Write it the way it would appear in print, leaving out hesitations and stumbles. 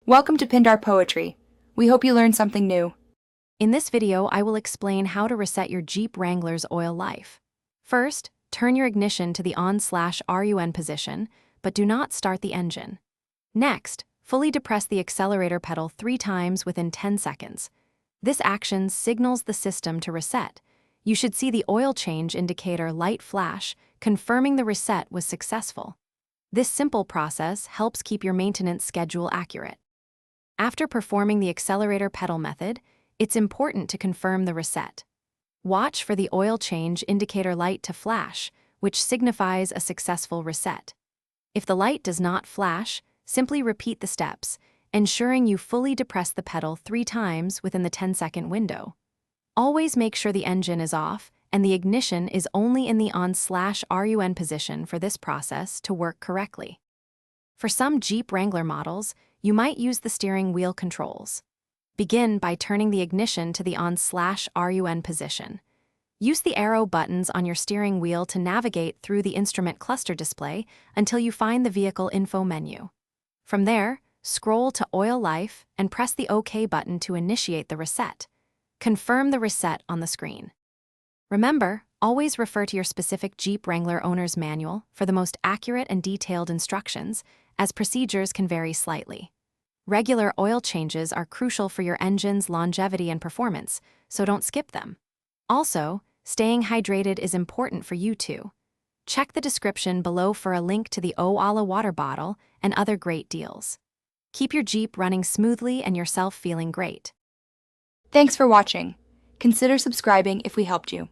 Welcome to Pindar Poetry. We hope you learned something new. In this video, I will explain how to reset your Jeep Wrangler's oil life. First, turn your ignition to the on/RUN position, but do not start the engine. Next, fully depress the accelerator pedal 3 times within 10 seconds. This action signals the system to reset. You should see the oil change indicator light flash, confirming the reset was successful. This simple process helps keep your maintenance schedule accurate. After performing the accelerator pedal method, it's important to confirm the reset. Watch for the oil change indicator light to flash, which signifies a successful reset. If the light does not flash, simply repeat the steps, ensuring you fully depress the pedal 3 times within the 10-second window. Always make sure the engine is off and the ignition is only in the on/RUN position for this process to work correctly. For some Jeep Wrangler models, you might use the steering wheel controls. Begin by turning the ignition to the on/RUN position. Use the arrow buttons on your steering wheel to navigate through the instrument cluster display until you find the vehicle info menu. From there, scroll to Oil Life and press the OK button to initiate the reset. Confirm the reset on the screen. Remember, always refer to your specific Jeep Wrangler owner's manual for the most accurate and detailed instructions, as procedures can vary slightly. Regular oil changes are crucial for your engine's longevity and performance, so don't skip them. Also, staying hydrated is important for you too. Check the description below for a link to the Oala water bottle and other great deals. Keep your Jeep running smoothly and yourself feeling great. Thanks for watching. Consider subscribing if we helped you.